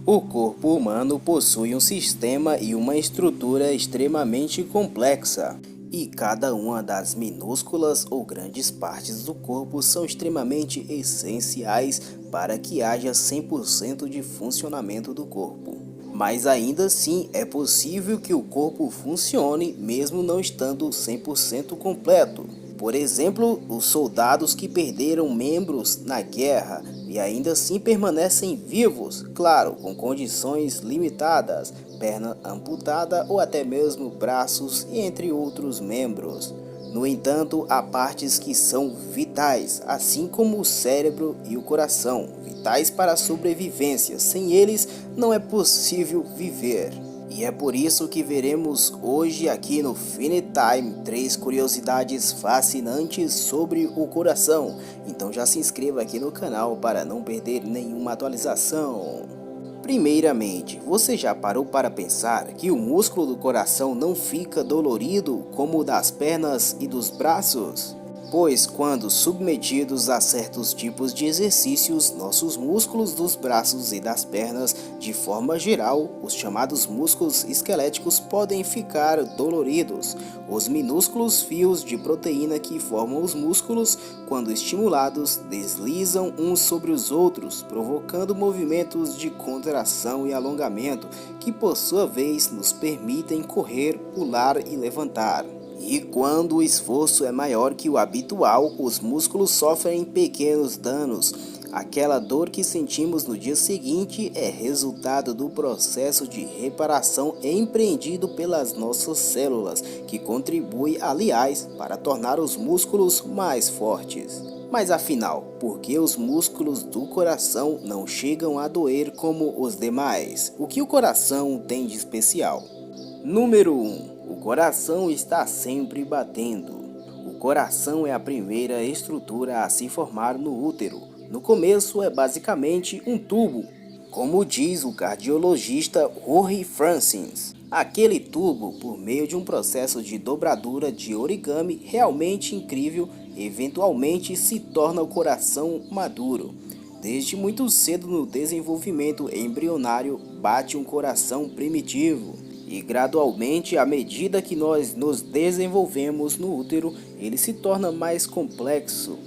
O corpo humano possui um sistema e uma estrutura extremamente complexa, e cada uma das minúsculas ou grandes partes do corpo são extremamente essenciais para que haja 100% de funcionamento do corpo. Mas ainda assim é possível que o corpo funcione mesmo não estando 100% completo. Por exemplo, os soldados que perderam membros na guerra e ainda assim permanecem vivos, claro, com condições limitadas, perna amputada ou até mesmo braços e entre outros membros. No entanto, há partes que são vitais, assim como o cérebro e o coração, vitais para a sobrevivência. Sem eles, não é possível viver. E é por isso que veremos hoje aqui no Finitime 3 curiosidades fascinantes sobre o coração. Então já se inscreva aqui no canal para não perder nenhuma atualização. Primeiramente, você já parou para pensar que o músculo do coração não fica dolorido como o das pernas e dos braços? Pois quando submetidos a certos tipos de exercícios, nossos músculos dos braços e das pernas, de forma geral, os chamados músculos esqueléticos podem ficar doloridos. Os minúsculos fios de proteína que formam os músculos, quando estimulados, deslizam uns sobre os outros, provocando movimentos de contração e alongamento, que por sua vez nos permitem correr, pular e levantar. E quando o esforço é maior que o habitual, os músculos sofrem pequenos danos. Aquela dor que sentimos no dia seguinte é resultado do processo de reparação empreendido pelas nossas células, que contribui, aliás, para tornar os músculos mais fortes. Mas afinal, por que os músculos do coração não chegam a doer como os demais? O que o coração tem de especial? Número 1. O coração está sempre batendo. O coração é a primeira estrutura a se formar no útero. No começo é basicamente um tubo, como diz o cardiologista Rory Francis. Aquele tubo, por meio de um processo de dobradura de origami realmente incrível, eventualmente se torna o coração maduro. Desde muito cedo no desenvolvimento embrionário bate um coração primitivo. E gradualmente, à medida que nós nos desenvolvemos no útero, ele se torna mais complexo,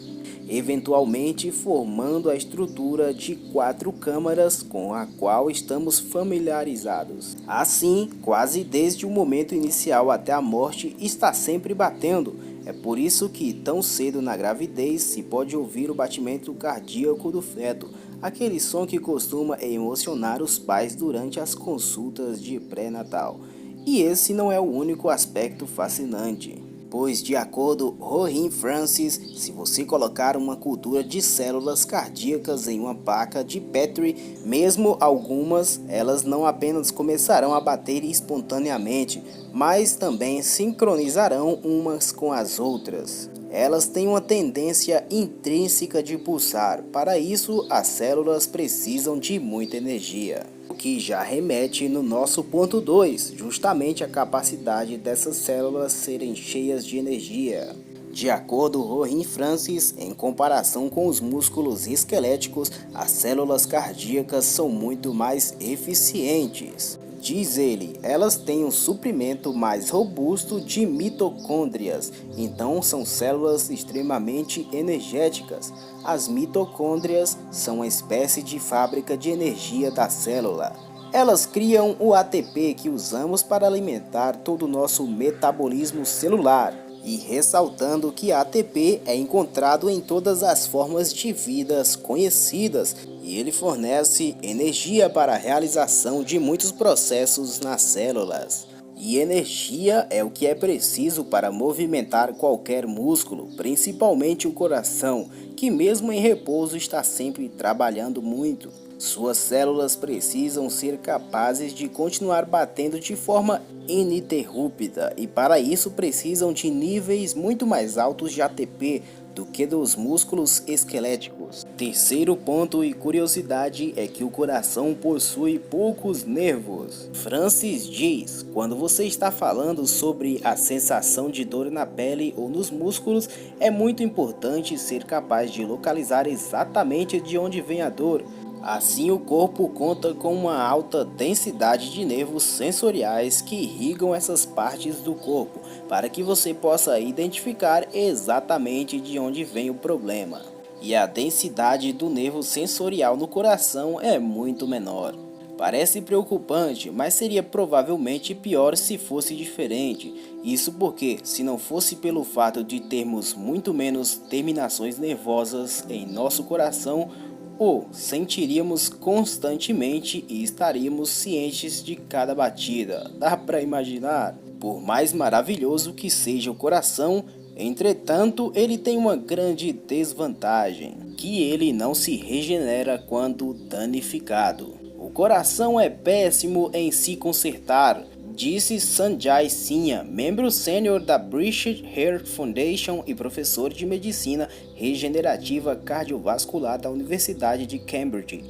eventualmente formando a estrutura de 4 câmaras com a qual estamos familiarizados. Assim, quase desde o momento inicial até a morte, está sempre batendo. É por isso que tão cedo na gravidez se pode ouvir o batimento cardíaco do feto, aquele som que costuma emocionar os pais durante as consultas de pré-natal. E esse não é o único aspecto fascinante, pois de acordo com Rory Francis, se você colocar uma cultura de células cardíacas em uma placa de Petri, mesmo algumas, elas não apenas começarão a bater espontaneamente, mas também sincronizarão umas com as outras. Elas têm uma tendência intrínseca de pulsar. Para isso, as células precisam de muita energia. O que já remete no nosso ponto 2, justamente a capacidade dessas células serem cheias de energia. De acordo com Rory Francis, em comparação com os músculos esqueléticos, as células cardíacas são muito mais eficientes. Diz ele, elas têm um suprimento mais robusto de mitocôndrias, então são células extremamente energéticas. As mitocôndrias são uma espécie de fábrica de energia da célula. Elas criam o ATP que usamos para alimentar todo o nosso metabolismo celular. E ressaltando que ATP é encontrado em todas as formas de vidas conhecidas e ele fornece energia para a realização de muitos processos nas células. E energia é o que é preciso para movimentar qualquer músculo, principalmente o coração, que mesmo em repouso está sempre trabalhando muito. Suas células precisam ser capazes de continuar batendo de forma ininterrupta e para isso precisam de níveis muito mais altos de ATP do que dos músculos esqueléticos. Terceiro ponto e curiosidade é que o coração possui poucos nervos. Francis diz, quando você está falando sobre a sensação de dor na pele ou nos músculos, é muito importante ser capaz de localizar exatamente de onde vem a dor. Assim, o corpo conta com uma alta densidade de nervos sensoriais que irrigam essas partes do corpo, para que você possa identificar exatamente de onde vem o problema. E a densidade do nervo sensorial no coração é muito menor. Parece preocupante, mas seria provavelmente pior se fosse diferente. Isso porque, se não fosse pelo fato de termos muito menos terminações nervosas em nosso coração, o sentiríamos constantemente e estaríamos cientes de cada batida. Dá para imaginar? Por mais maravilhoso que seja o coração, entretanto, ele tem uma grande desvantagem, que ele não se regenera quando danificado. O coração é péssimo em se consertar, disse Sanjay Sinha, membro sênior da British Heart Foundation e professor de medicina regenerativa cardiovascular da Universidade de Cambridge.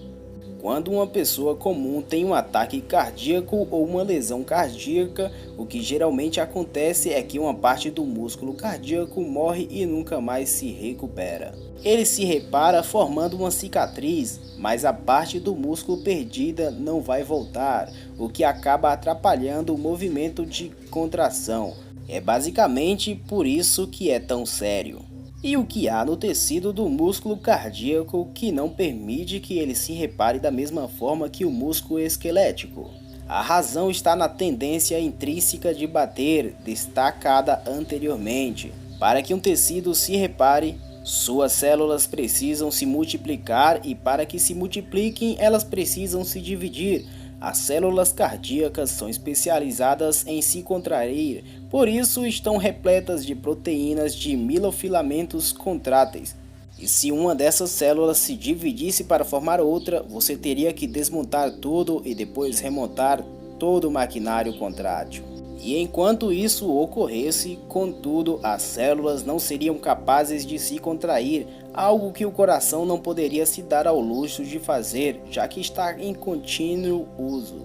Quando uma pessoa comum tem um ataque cardíaco ou uma lesão cardíaca, o que geralmente acontece é que uma parte do músculo cardíaco morre e nunca mais se recupera. Ele se repara formando uma cicatriz, mas a parte do músculo perdida não vai voltar, o que acaba atrapalhando o movimento de contração. É basicamente por isso que é tão sério. E o que há no tecido do músculo cardíaco que não permite que ele se repare da mesma forma que o músculo esquelético? A razão está na tendência intrínseca de bater, destacada anteriormente. Para que um tecido se repare, suas células precisam se multiplicar e para que se multipliquem, elas precisam se dividir. As células cardíacas são especializadas em se contrair, por isso estão repletas de proteínas de milofilamentos contráteis. E se uma dessas células se dividisse para formar outra, você teria que desmontar tudo e depois remontar todo o maquinário contrátil. E enquanto isso ocorresse, contudo, as células não seriam capazes de se contrair, algo que o coração não poderia se dar ao luxo de fazer, já que está em contínuo uso.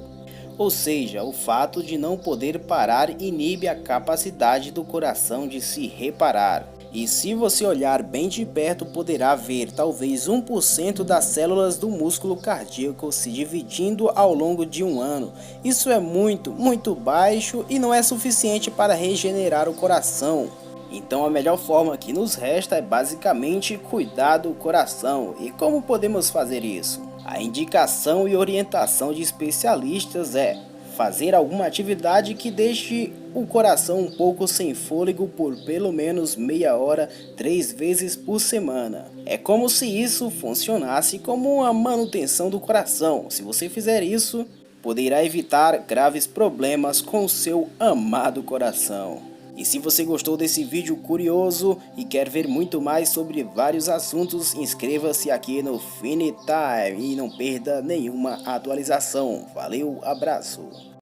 Ou seja, o fato de não poder parar inibe a capacidade do coração de se reparar. E se você olhar bem de perto, poderá ver talvez 1% das células do músculo cardíaco se dividindo ao longo de um ano. Isso é muito baixo e não é suficiente para regenerar o coração. Então a melhor forma que nos resta é basicamente cuidar do coração. E como podemos fazer isso? A indicação e orientação de especialistas é fazer alguma atividade que deixe o coração um pouco sem fôlego por pelo menos meia hora, 3 vezes por semana. É como se isso funcionasse como uma manutenção do coração. Se você fizer isso, poderá evitar graves problemas com o seu amado coração. E se você gostou desse vídeo curioso e quer ver muito mais sobre vários assuntos, inscreva-se aqui no Finitime e não perda nenhuma atualização. Valeu, abraço!